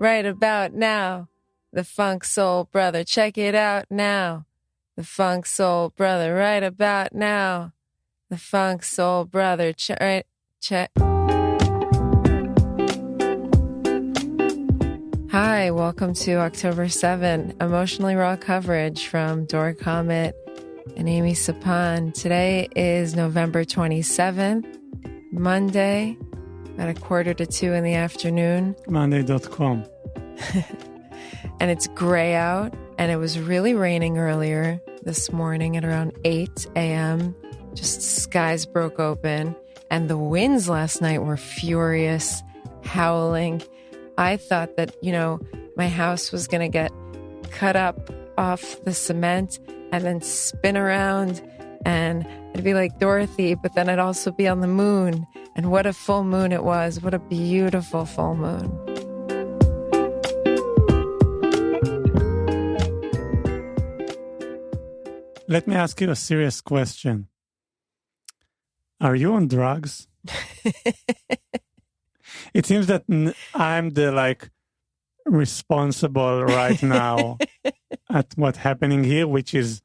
right about now. The funk soul brother, check it out now. The funk soul brother, right about now. The funk soul brother, check. Hi, welcome to October 7, emotionally raw coverage from Dora Comet and Amy Sapan. Today is November 27th, Monday, at 1:45 in the afternoon. Monday.com. And it's gray out, and it was really raining earlier this morning at around 8 a.m. Just skies broke open, and the winds last night were furious, howling. I thought that, my house was going to get cut up off the cement and then spin around, and it'd be like Dorothy, but then I'd also be on the moon. And what a full moon it was. What a beautiful full moon. Let me ask you a serious question. Are you on drugs? It seems that I'm the responsible right now at what's happening here, which is,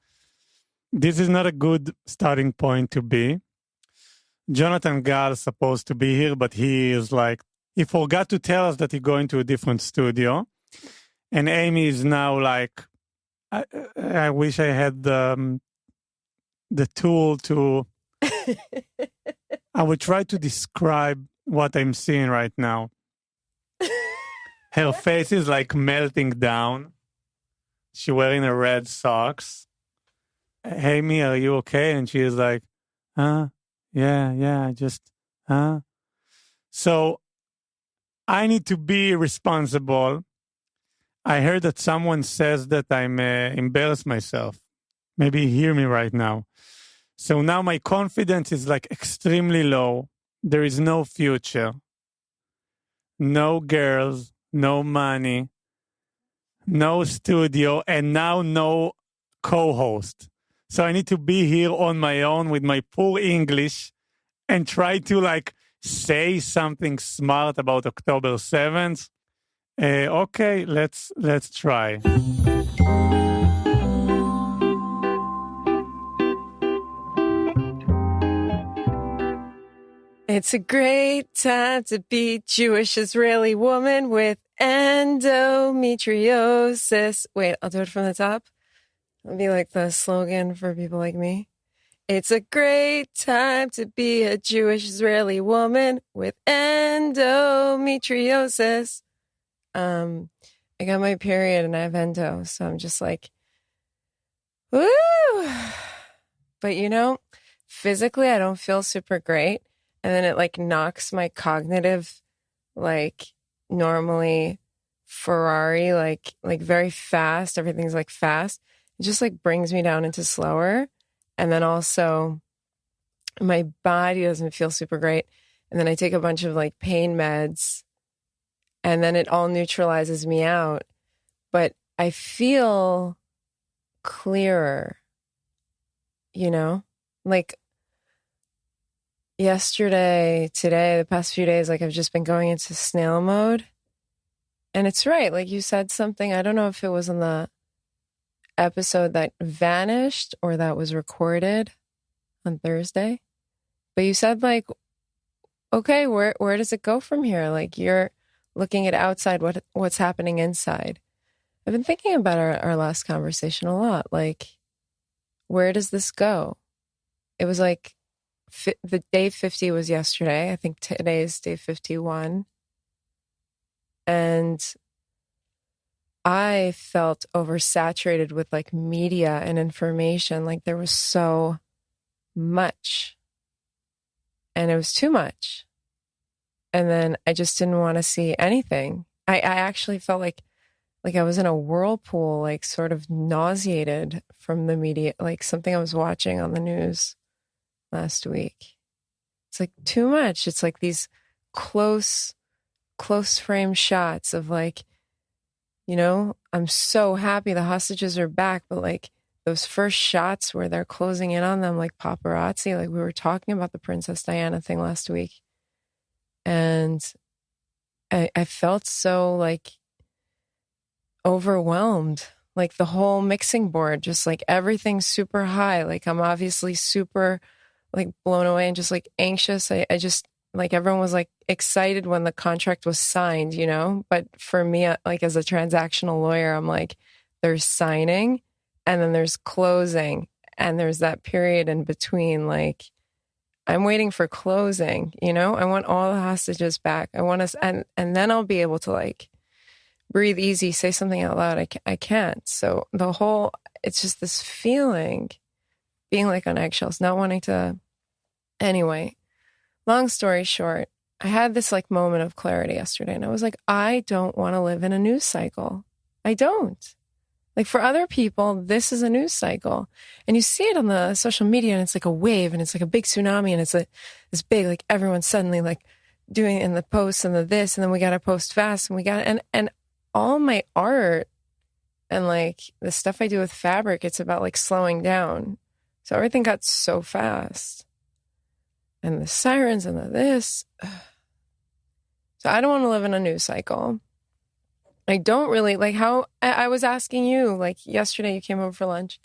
this is not a good starting point to be. Jonathan Gall is supposed to be here, but he forgot to tell us that he's going to a different studio. And Amy is now I wish I had the tool to, I would try to describe what I'm seeing right now. Her face is melting down. She's wearing a red socks. Hey, me, are you okay? And she is like, yeah, So I need to be responsible. I heard that someone says that I'm embarrassed myself. Maybe you hear me right now. So now my confidence is extremely low. There is no future, no girls, no money, no studio, and now no co-host. So I need to be here on my own with my poor English and try to say something smart about October 7th. Okay, let's try. It's a great time to be Jewish Israeli woman with endometriosis. Wait, I'll do it from the top. It'll be like the slogan for people like me. It's a great time to be a Jewish Israeli woman with endometriosis. I got my period and I have endo, so I'm just woo! But physically I don't feel super great. And then it knocks my cognitive, normally Ferrari, very fast. Everything's fast. It just brings me down into slower. And then also my body doesn't feel super great. And then I take a bunch of pain meds and then it all neutralizes me out. But I feel clearer, yesterday, today, the past few days, I've just been going into snail mode. And it's right. You said something, I don't know if it was in the episode that vanished or that was recorded on Thursday. But you said okay, where does it go from here? You're looking at outside, what's happening inside. I've been thinking about our last conversation a lot. Where does this go? It was the day 50 was yesterday. I think today is day 51. And I felt oversaturated with media and information. There was so much. And it was too much. And then I just didn't want to see anything. I actually felt like I was in a whirlpool, sort of nauseated from the media, something I was watching on the news last week. It's too much. It's these close frame shots of I'm so happy the hostages are back, but those first shots where they're closing in on them like paparazzi, we were talking about the Princess Diana thing last week. And I felt so overwhelmed. Like the whole mixing board, just like everything's super high. Like I'm obviously super like blown away and just like anxious. I just like everyone was like excited when the contract was signed, you know? But for me, like as a transactional lawyer, I'm like, there's signing and then there's closing and there's that period in between. Like I'm waiting for closing, you know? I want all the hostages back. I want us, and then I'll be able to like breathe easy, say something out loud. I can't. So the whole, it's just this feeling, being like on eggshells, not wanting to. Anyway, long story short, I had this like moment of clarity yesterday and I was like, I don't want to live in a news cycle. I don't. Like for other people, this is a news cycle. And you see it on the social media and it's like a wave and it's like a big tsunami and it's like this big, like everyone's suddenly like doing it in the posts and the this, and then we got to post fast and we got, and all my art and like the stuff I do with fabric, it's about like slowing down. So everything got so fast. And the sirens and the this. So I don't want to live in a news cycle. I don't really like how I was asking you, like yesterday you came over for lunch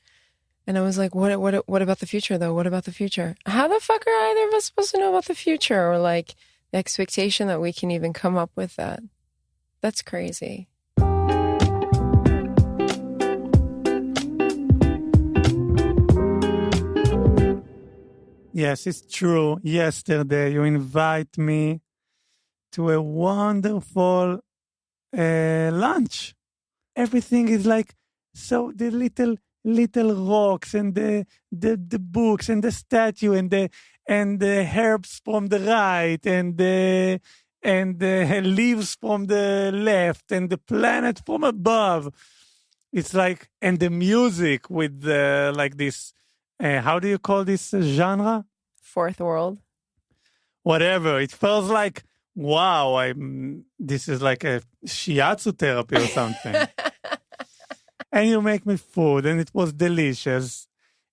and I was like, what about the future though? What about the future? How the fuck are either of us supposed to know about the future, or like the expectation that we can even come up with that? That's crazy. Yes, it's true. Yesterday, you invite me to a wonderful lunch. Everything is like, so the little rocks and the books and the statue and the herbs from the right and the leaves from the left and the planet from above. It's like, and the music with like this. How do you call this genre? Fourth world. Whatever. It feels like, wow, this is like a shiatsu therapy or something. And you make me food and it was delicious.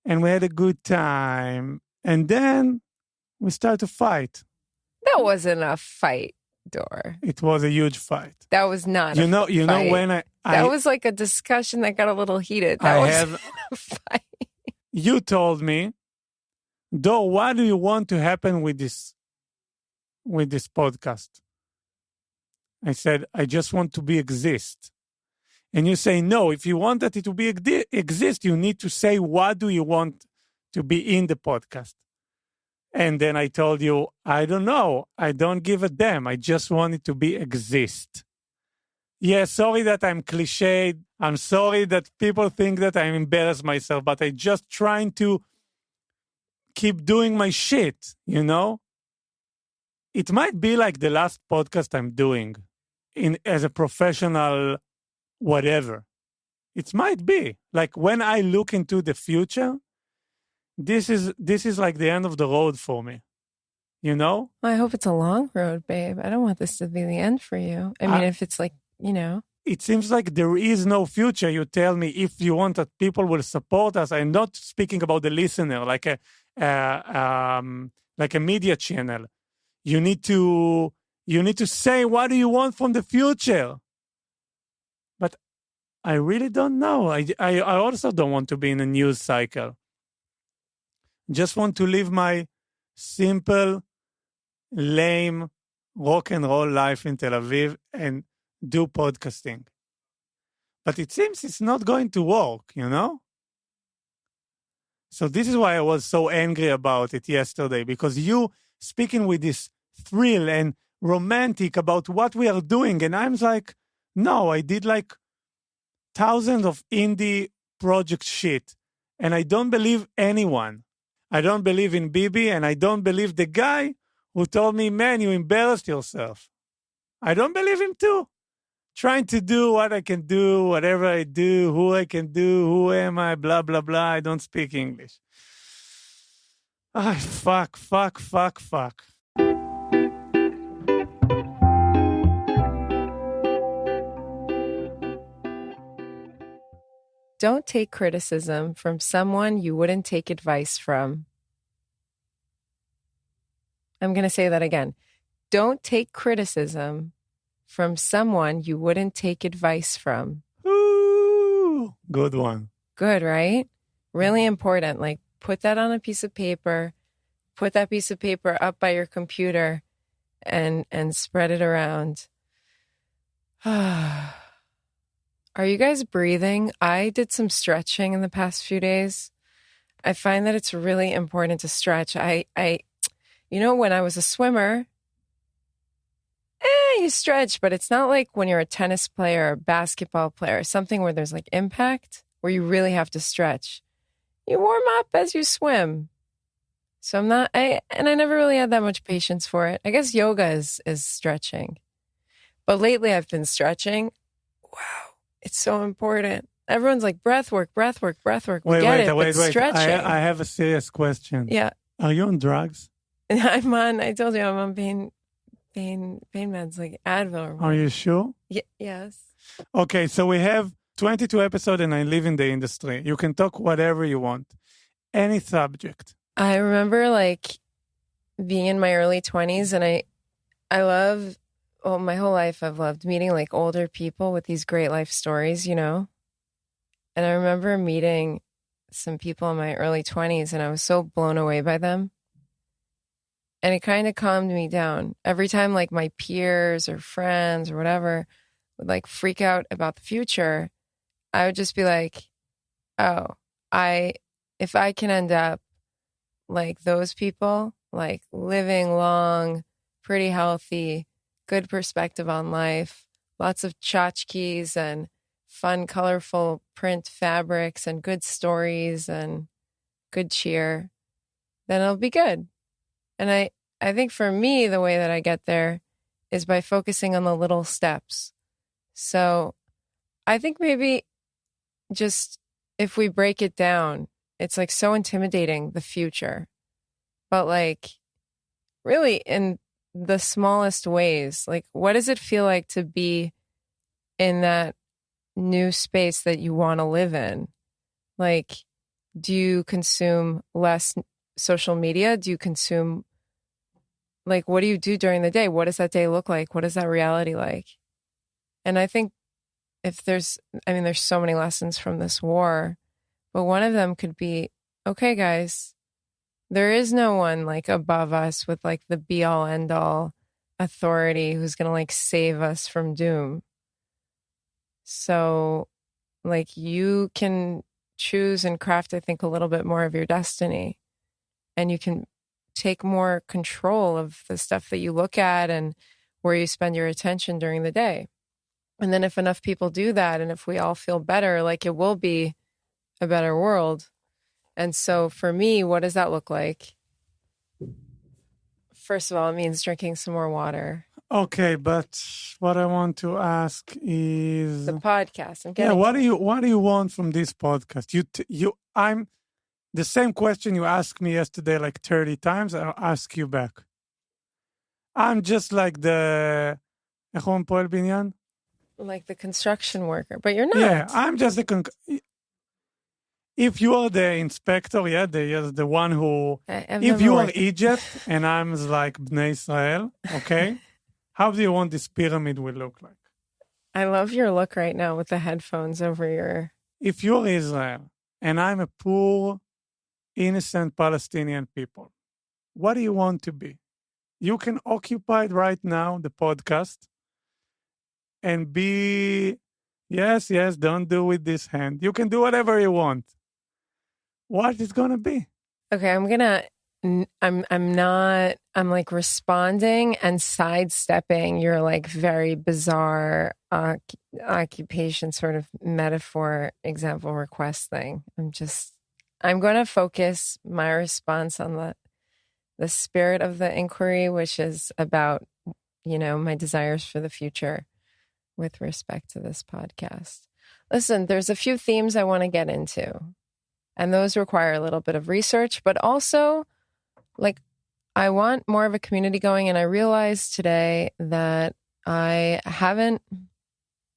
And we had a good time. And then we started to fight. That wasn't a fight, Dor. It was a huge fight. That was not You a know, fight. when that was like a discussion that got a little heated. That was a fight. You told me, Dor, what do you want to happen with this podcast? I said, I just want to exist. And you say, no, if you want that it to be exist, you need to say, what do you want to be in the podcast? And then I told you, I don't know. I don't give a damn. I just want it to be exist. Yeah, sorry that I'm cliched. I'm sorry that people think that I'm embarrassed myself, but I just trying to keep doing my shit, you know? It might be like the last podcast I'm doing as a professional whatever. It might be. Like when I look into the future, this is like the end of the road for me. You know? Well, I hope it's a long road, babe. I don't want this to be the end for you. I mean, if it's like, you know. It seems like there is no future. You tell me if you want that people will support us. I'm not speaking about the listener, like a media channel. You need to say, what do you want from the future? But I really don't know. I also don't want to be in a news cycle. Just want to live my simple, lame, rock and roll life in Tel Aviv and do podcasting. But it seems it's not going to work, you know? So this is why I was so angry about it yesterday, because you speaking with this thrill and romantic about what we are doing. And I'm like, no, I did like thousands of indie project shit. And I don't believe anyone. I don't believe in Bibi, and I don't believe the guy who told me, man, you embarrassed yourself. I don't believe him too. Trying to do what I can do, whatever I do, who I can do, who am I, blah, blah, blah. I don't speak English. Fuck. Don't take criticism from someone you wouldn't take advice from. I'm going to say that again. Don't take criticism from someone you wouldn't take advice from. Ooh. Good one. Good, right? Really important. Like, put that on a piece of paper, put that piece of paper up by your computer and spread it around. Are you guys breathing? I did some stretching in the past few days. I find that it's really important to stretch. When I was a swimmer, you stretch, but it's not like when you're a tennis player or basketball player, something where there's like impact, where you really have to stretch. You warm up as you swim. So I never really had that much patience for it. I guess yoga is stretching. But lately I've been stretching. Wow, it's so important. Everyone's like, breath work. We get it, but stretching. I have a serious question. Yeah. Are you on drugs? I told you I'm on pain meds like Advil. Are you sure? Yes. Okay, so we have 22 episodes and I live in the industry. You can talk whatever you want. Any subject. I remember like being in my early 20s and my whole life I've loved meeting like older people with these great life stories, you know? And I remember meeting some people in my early 20s and I was so blown away by them. And it kind of calmed me down. Every time like my peers or friends or whatever would like freak out about the future, I would just be like, oh, if I can end up like those people, like living long, pretty healthy, good perspective on life, lots of tchotchkes and fun, colorful print fabrics and good stories and good cheer, then it'll be good. And I think for me, the way that I get there is by focusing on the little steps. So I think maybe just if we break it down, it's like so intimidating, the future. But like really in the smallest ways, like what does it feel like to be in that new space that you want to live in? Like, do you consume less social media? Do you consume, like, what do you do during the day? What does that day look like? What is that reality like? And I think there's so many lessons from this war, but one of them could be, okay, guys, there is no one like above us with like the be all end all authority who's going to like save us from doom. So like you can choose and craft, I think, a little bit more of your destiny, and you can take more control of the stuff that you look at and where you spend your attention during the day. And then if enough people do that, and if we all feel better, like it will be a better world. And so for me, what does that look like? First of all, it means drinking some more water. Okay, but what I want to ask is the podcast. What do you want from this podcast? I'm the same question you asked me yesterday like 30 times. I'll ask you back. I'm just like the like the construction worker, but you're not. Yeah, I'm just if you are the inspector, the one who. If you are Egypt and I'm like Bnei Israel, okay. How do you want this pyramid will look like? I love your look right now with the headphones over your... If you're Israel and I'm a poor, innocent Palestinian people, what do you want to be? You can occupy right now the podcast and be, yes, don't do with this hand. You can do whatever you want. What is going to be? Okay, I'm like responding and sidestepping your like very bizarre occupation sort of metaphor example request thing. I'm going to focus my response on the spirit of the inquiry, which is about, my desires for the future with respect to this podcast. Listen, there's a few themes I want to get into, and those require a little bit of research, but also like I want more of a community going. And I realized today that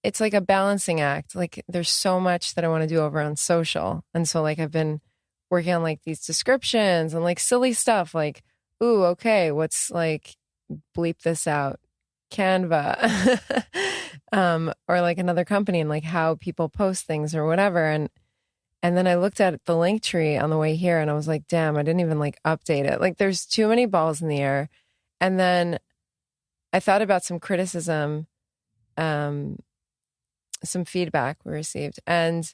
it's like a balancing act. Like there's so much that I want to do over on social. And so like I've been working on like these descriptions and like silly stuff like, ooh, okay, what's like bleep this out? Canva. or like another company and like how people post things or whatever. And then I looked at the link tree on the way here and I was like, damn, I didn't even like update it. Like there's too many balls in the air. And then I thought about some criticism, some feedback we received. And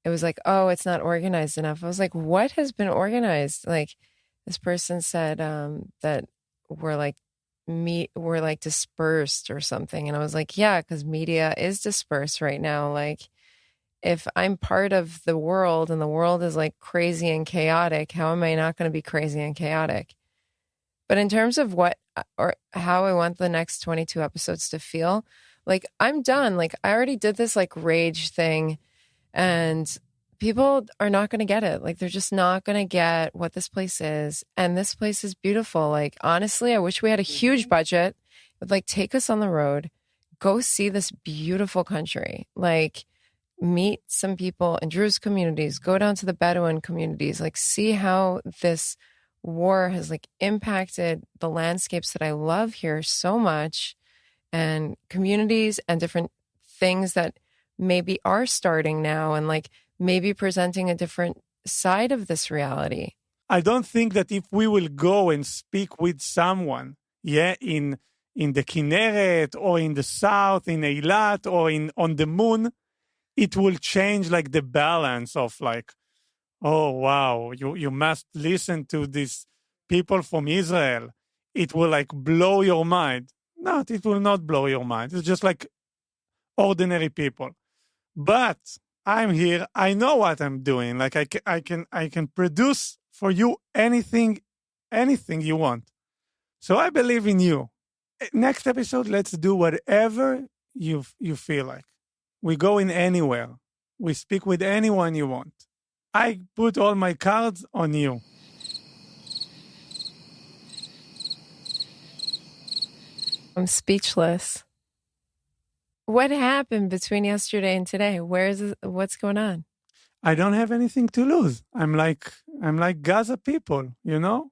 it was like, oh, it's not organized enough. I was like, what has been organized? Like this person said that we're like dispersed or something. And I was like, yeah, because media is dispersed right now. Like if I'm part of the world and the world is like crazy and chaotic, how am I not going to be crazy and chaotic? But in terms of what or how I want the next 22 episodes to feel, like I'm done. Like I already did this like rage thing and people are not going to get it. Like they're just not going to get what this place is. And this place is beautiful. Like honestly, I wish we had a huge budget. It would like take us on the road, go see this beautiful country. Like meet some people in Druze communities, go down to the Bedouin communities, like see how this war has like impacted the landscapes that I love here so much, and communities and different things that maybe are starting now and like maybe presenting a different side of this reality. I don't think that if we will go and speak with someone, in the Kinneret or in the south, in Eilat or on the moon, it will change like the balance of like, oh, wow, you must listen to these people from Israel. It will like blow your mind. No, it will not blow your mind. It's just like ordinary people. But I'm here. I know what I'm doing. Like I can produce for you anything you want. So I believe in you. Next episode, let's do whatever you feel like. We go in anywhere. We speak with anyone you want. I put all my cards on you. I'm speechless. What happened between yesterday and today? What's going on? I don't have anything to lose. I'm like Gaza people, you know?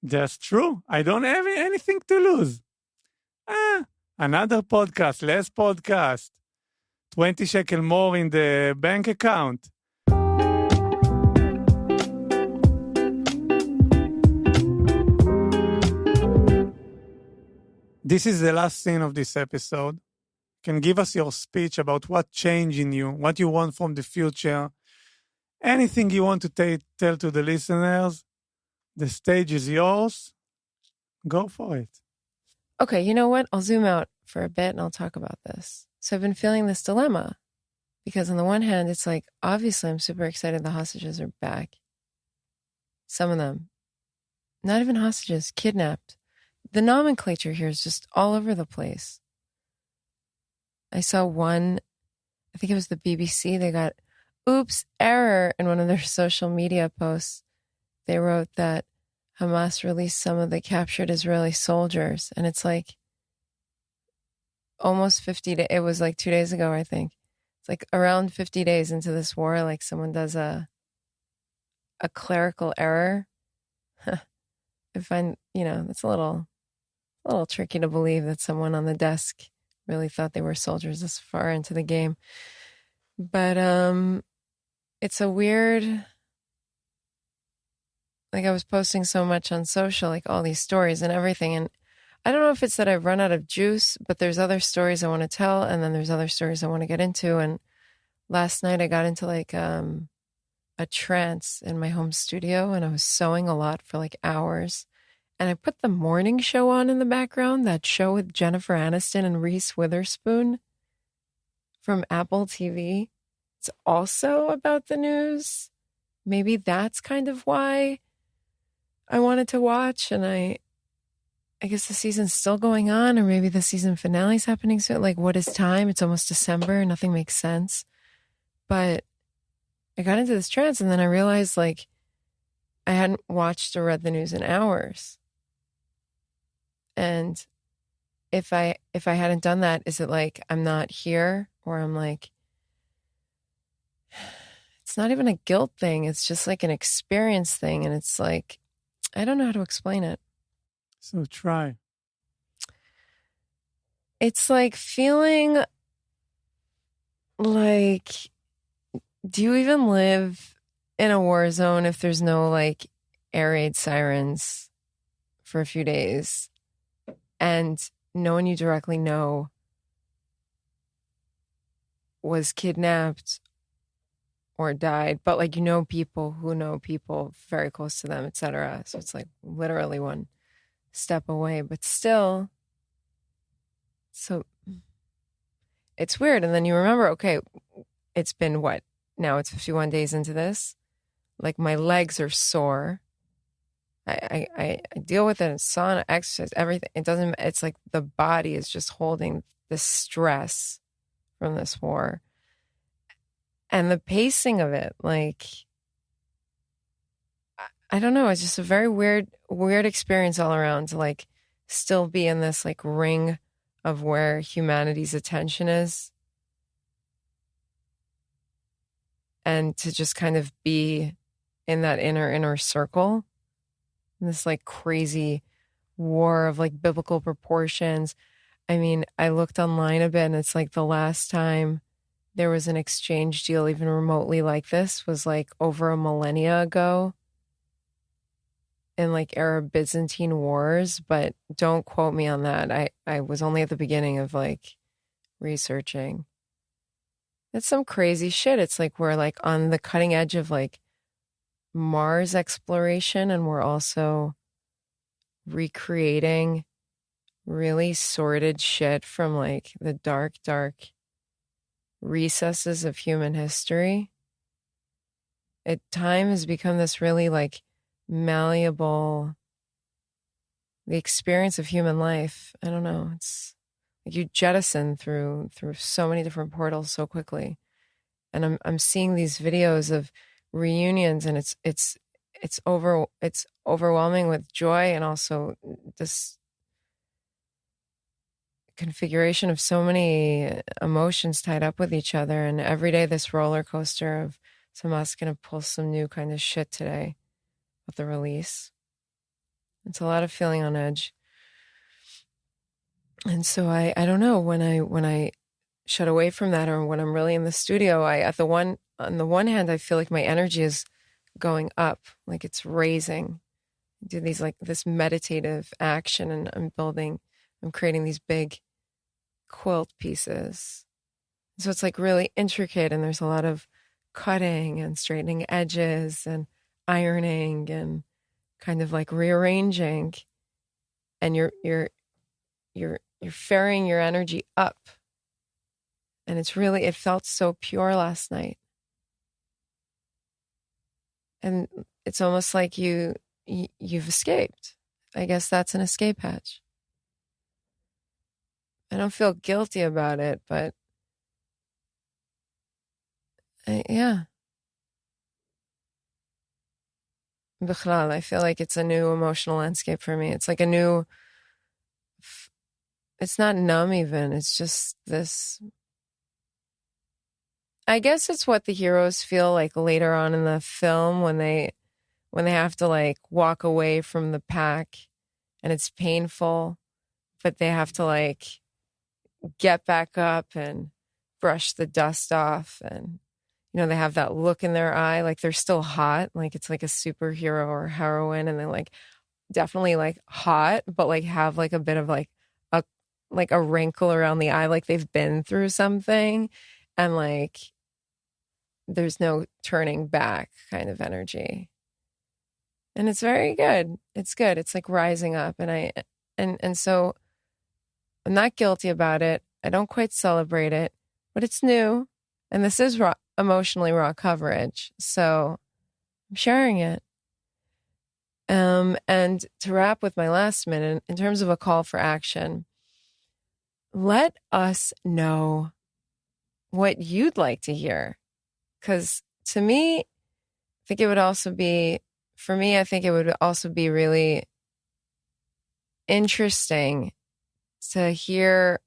That's true. I don't have anything to lose. Another podcast, less podcast. 20 shekel more in the bank account. This is the last scene of this episode. You can give us your speech about what changed in you, what you want from the future, anything you want to tell to the listeners. The stage is yours. Go for it. Okay, you know what? I'll zoom out for a bit and I'll talk about this. So I've been feeling this dilemma because on the one hand, it's like, obviously I'm super excited the hostages are back. Some of them, not even hostages, kidnapped. The nomenclature here is just all over the place. I saw one, I think it was the BBC, they got, oops, error in one of their social media posts. They wrote that Hamas released some of the captured Israeli soldiers. And it's like almost 50 days. It was like 2 days ago, I think. It's like around 50 days into this war, like someone does a clerical error. I find, it's a little tricky to believe that someone on the desk really thought they were soldiers this far into the game. But it's a weird, like I was posting so much on social, like all these stories and everything. And I don't know if it's that I've run out of juice, but there's other stories I want to tell. And then there's other stories I want to get into. And last night I got into like a trance in my home studio and I was sewing a lot for like hours. And I put the morning show on in the background, that show with Jennifer Aniston and Reese Witherspoon from Apple TV. It's also about the news. Maybe that's kind of why I wanted to watch. And I guess the season's still going on, or maybe the season finale's happening soon. Like, what is time? It's almost December. Nothing makes sense. But I got into this trance and then I realized like I hadn't watched or read the news in hours. And if I hadn't done that, is it like I'm not here, or I'm like, it's not even a guilt thing. It's just like an experience thing. And it's like, I don't know how to explain it. So try. It's like feeling like, do you even live in a war zone if there's no like air raid sirens for a few days and no one you directly know was kidnapped or died, but like you know people who know people very close to them, etc. So it's like literally one step away, but still, so it's weird. And then you remember, okay, it's been what? Now it's 51 days into this. Like my legs are sore. I deal with it in sauna, exercise, everything. It doesn't, it's like the body is just holding the stress from this war. And the pacing of it, like, I don't know, it's just a very weird experience all around to like still be in this like ring of where humanity's attention is. And to just kind of be in that inner circle, in this like crazy war of like biblical proportions. I mean, I looked online a bit and it's like the last time there was an exchange deal even remotely like this was like over a millennia ago in like Arab Byzantine wars, but don't quote me on that. I was only at the beginning of like researching. It's some crazy shit. It's like we're like on the cutting edge of like Mars exploration, and we're also recreating really sordid shit from like the dark recesses of human history. Time has become this really like malleable, the experience of human life. I don't know. It's like you jettison through so many different portals so quickly. And I'm seeing these videos of reunions, and it's overwhelming with joy, and also this configuration of so many emotions tied up with each other. And every day this roller coaster of Hamas gonna pull some new kind of shit today with the release. It's a lot of feeling on edge. And so I don't know, when I shut away from that, or when I'm really in the studio, on the one hand I feel like my energy is going up, like it's raising. I do these like this meditative action, and I'm creating these big quilt pieces. So it's like really intricate, and there's a lot of cutting and straightening edges and ironing and kind of like rearranging, and you're ferrying your energy up. And it felt so pure last night. And it's almost like you've escaped. I guess that's an escape hatch. I don't feel guilty about it, but yeah. Bichlal, I feel like it's a new emotional landscape for me. It's like it's not numb even. It's just this. I guess it's what the heroes feel like later on in the film when they have to like walk away from the pack, and it's painful, but they have to like get back up and brush the dust off, and they have that look in their eye like they're still hot, like it's like a superhero or heroine, and they're like definitely like hot, but like have like a bit of like a wrinkle around the eye, like they've been through something, and like there's no turning back kind of energy. And it's very good. It's good. It's like rising up, and so I'm not guilty about it. I don't quite celebrate it, but it's new, and this is emotionally raw coverage, so I'm sharing it. And to wrap with my last minute, in terms of a call for action, let us know what you'd like to hear. Because to me, I think it would also be, for me, I think it would also be really interesting to hear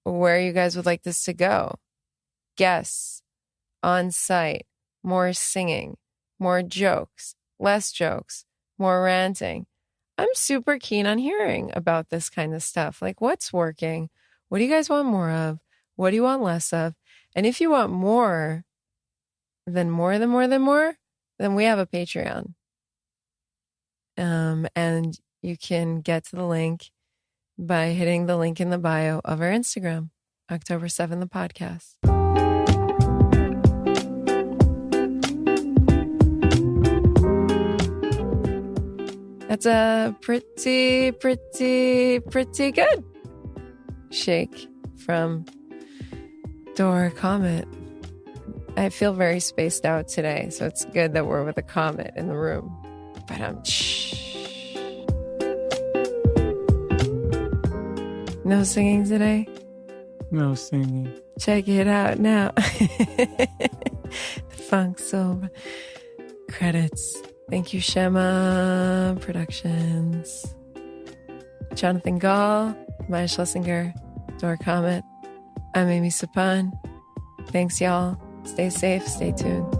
where you guys would like this to go. Guests, on site, more singing, more jokes, less jokes, more ranting. I'm super keen on hearing about this kind of stuff. Like, what's working? What do you guys want more of? What do you want less of? And if you want more, then we have a Patreon. And you can get to the link by hitting the link in the bio of our Instagram, October 7th, the podcast. That's a pretty good shake from Door Comet. I feel very spaced out today, so it's good that we're with a comet in the room. But no singing today? No singing. Check it out now. The Funk Soul credits. Thank you, Shema Productions. Jonathan Gall, Maya Schlesinger, Dora Comet. I'm Amy Sapan. Thanks, y'all. Stay safe, stay tuned.